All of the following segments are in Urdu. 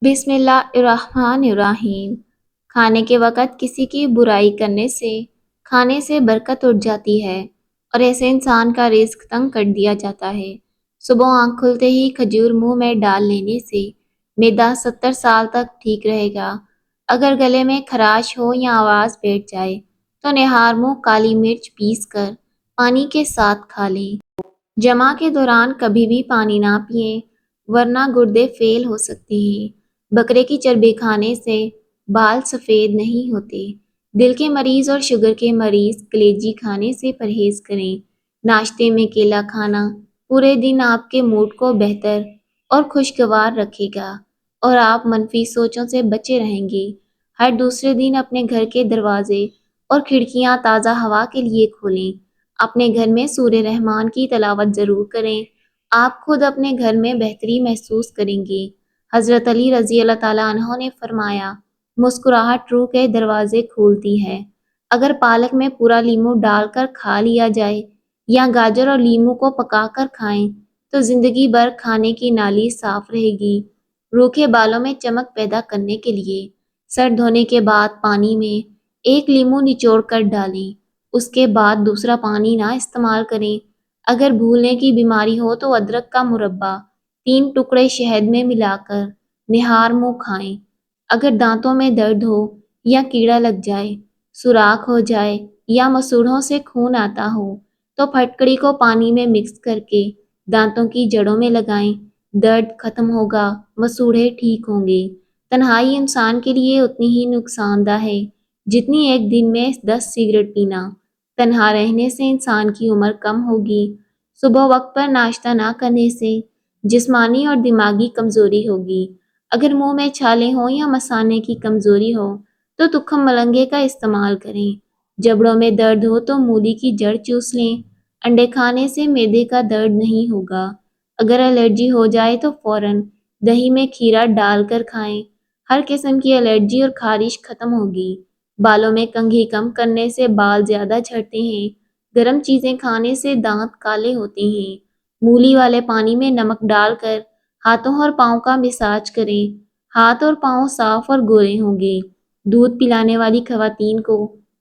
بسم اللہ الرحمن الرحیم۔ کھانے کے وقت کسی کی برائی کرنے سے کھانے سے برکت اٹھ جاتی ہے اور ایسے انسان کا رزق تنگ کر دیا جاتا ہے۔ صبح آنکھ کھلتے ہی کھجور منہ میں ڈال لینے سے معدہ 70 سال تک ٹھیک رہے گا۔ اگر گلے میں خراش ہو یا آواز بیٹھ جائے تو نہار منہ کالی مرچ پیس کر پانی کے ساتھ کھا لیں۔ جمع کے دوران کبھی بھی پانی نہ پئیں ورنہ گردے فیل ہو سکتے ہیں۔ بکرے کی چربی کھانے سے بال سفید نہیں ہوتے۔ دل کے مریض اور شوگر کے مریض کلیجی کھانے سے پرہیز کریں۔ ناشتے میں کیلا کھانا پورے دن آپ کے موڈ کو بہتر اور خوشگوار رکھے گا اور آپ منفی سوچوں سے بچے رہیں گے۔ ہر دوسرے دن اپنے گھر کے دروازے اور کھڑکیاں تازہ ہوا کے لیے کھولیں۔ اپنے گھر میں سورہ رحمان کی تلاوت ضرور کریں۔ آپ خود اپنے گھر میں بہتری محسوس کریں گے۔ حضرت علی رضی اللہ تعالیٰ عنہ نے فرمایا، مسکراہٹ روح کے دروازے کھولتی ہے۔ اگر پالک میں پورا لیموں ڈال کر کھا لیا جائے یا گاجر اور لیموں کو پکا کر کھائیں تو زندگی بھر کھانے کی نالی صاف رہے گی۔ روکھے بالوں میں چمک پیدا کرنے کے لیے سر دھونے کے بعد پانی میں ایک لیموں نچوڑ کر ڈالیں، اس کے بعد دوسرا پانی نہ استعمال کریں۔ اگر بھولنے کی بیماری ہو تو ادرک کا مربع 3 ٹکڑے شہد میں ملا کر نہار منہ کھائیں۔ اگر دانتوں میں درد ہو یا کیڑا لگ جائے، سوراخ ہو جائے یا مسوڑھوں سے خون آتا ہو تو پھٹکڑی کو پانی میں مکس کر کے دانتوں کی جڑوں میں لگائیں۔ درد ختم ہوگا، مسوڑھے ٹھیک ہوں گے۔ تنہائی انسان کے لیے اتنی ہی نقصان دہ ہے جتنی ایک دن میں 10 سگریٹ پینا۔ تنہا رہنے سے انسان کی عمر کم ہوگی۔ صبح وقت پر ناشتہ نہ کرنے سے جسمانی اور دماغی کمزوری ہوگی۔ اگر منہ میں چھالے ہوں یا مثانے کی کمزوری ہو تو تکھم ملنگے کا استعمال کریں۔ جبڑوں میں درد ہو تو مولی کی جڑ چوس لیں۔ انڈے کھانے سے معدے کا درد نہیں ہوگا۔ اگر الرجی ہو جائے تو فوراً دہی میں کھیرا ڈال کر کھائیں۔ ہر قسم کی الرجی اور خارش ختم ہوگی۔ بالوں میں کنگھی کم کرنے سے بال زیادہ جھڑتے ہیں۔ گرم چیزیں کھانے سے دانت کالے ہوتے ہیں۔ مولی والے پانی میں نمک ڈال کر ہاتھوں اور پاؤں کا مساج کریں۔ ہاتھ اور پاؤں صاف اور گورے ہوں گے۔ دودھ پلانے والی خواتین کو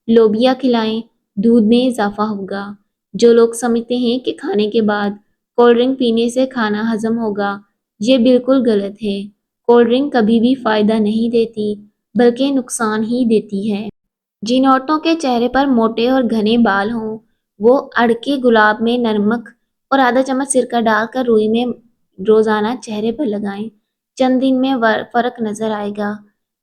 لوبیا کھلائیں، دودھ میں اضافہ ہوگا۔ جو لوگ سمجھتے ہیں کہ کھانے کے بعد کولڈ ڈرنک پینے سے کھانا ہضم ہوگا، یہ بالکل غلط ہے۔ کولڈ ڈرنک کبھی بھی فائدہ نہیں دیتی بلکہ نقصان ہی دیتی ہے۔ جن عورتوں کے چہرے پر موٹے اور گھنے بال ہوں وہ اڑ کے گلاب میں نمک اور آدھا چمچ سرکہ ڈال کر روئی میں روزانہ چہرے پر لگائیں۔ چند دن میں فرق نظر آئے گا۔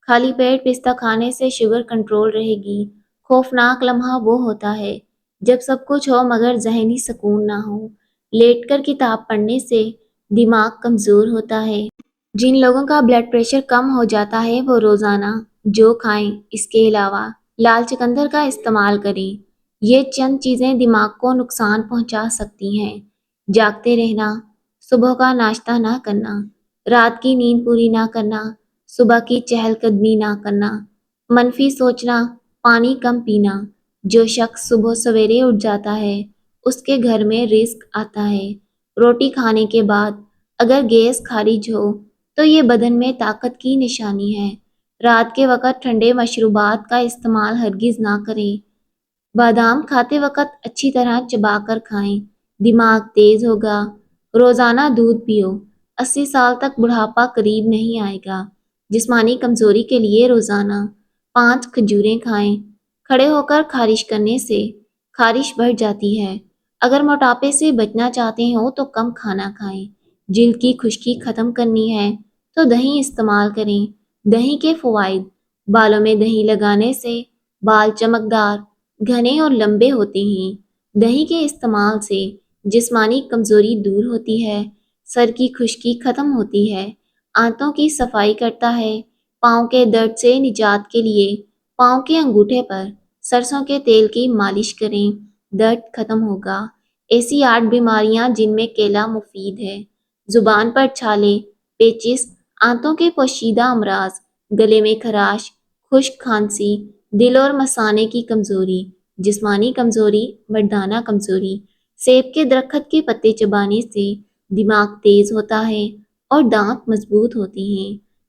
خالی پیٹ پستہ کھانے سے شوگر کنٹرول رہے گی۔ خوفناک لمحہ وہ ہوتا ہے جب سب کچھ ہو مگر ذہنی سکون نہ ہو۔ لیٹ کر کتاب پڑھنے سے دماغ کمزور ہوتا ہے۔ جن لوگوں کا بلڈ پریشر کم ہو جاتا ہے وہ روزانہ جو کھائیں، اس کے علاوہ لال چقندر کا استعمال کریں۔ یہ چند چیزیں دماغ کو نقصان پہنچا سکتی ہیں۔ جاگتے رہنا، صبح کا ناشتہ نہ کرنا، رات کی نیند پوری نہ کرنا، صبح کی چہل قدمی نہ کرنا، منفی سوچنا، پانی کم پینا۔ جو شخص صبح سویرے اٹھ جاتا ہے اس کے گھر میں رزق آتا ہے۔ روٹی کھانے کے بعد اگر گیس خارج ہو تو یہ بدن میں طاقت کی نشانی ہے۔ رات کے وقت ٹھنڈے مشروبات کا استعمال ہرگز نہ کریں۔ بادام کھاتے وقت اچھی طرح چبا کر کھائیں، دماغ تیز ہوگا۔ روزانہ دودھ پیو، 80 سال تک بڑھاپا قریب نہیں آئے گا۔ جسمانی کمزوری کے لیے روزانہ 5 کھجوریں کھائیں۔ کھڑے ہو کر خارش کرنے سے خارش بڑھ جاتی ہے۔ اگر موٹاپے سے بچنا چاہتے ہو تو کم کھانا کھائیں۔ جلد کی خشکی ختم کرنی ہے تو دہی استعمال کریں۔ دہی کے فوائد: بالوں میں دہی لگانے سے بال چمکدار، گھنے اور لمبے ہوتے ہیں۔ دہی کے استعمال سے جسمانی کمزوری دور ہوتی ہے، سر کی خشکی ختم ہوتی ہے، آنتوں کی صفائی کرتا ہے۔ پاؤں کے درد سے نجات کے لیے پاؤں کے انگوٹھے پر سرسوں کے تیل کی مالش کریں، درد ختم ہوگا۔ ایسی 8 بیماریاں جن میں کیلا مفید ہے: زبان پر چھالے، پیچس، آنتوں کے پوشیدہ امراض، گلے میں خراش، خشک کھانسی، دل اور مثانے کی کمزوری، جسمانی کمزوری، مردانہ کمزوری۔ سیب کے درخت کے پتے چبانے سے دماغ تیز ہوتا ہے اور دانت مضبوط ہوتے ہیں۔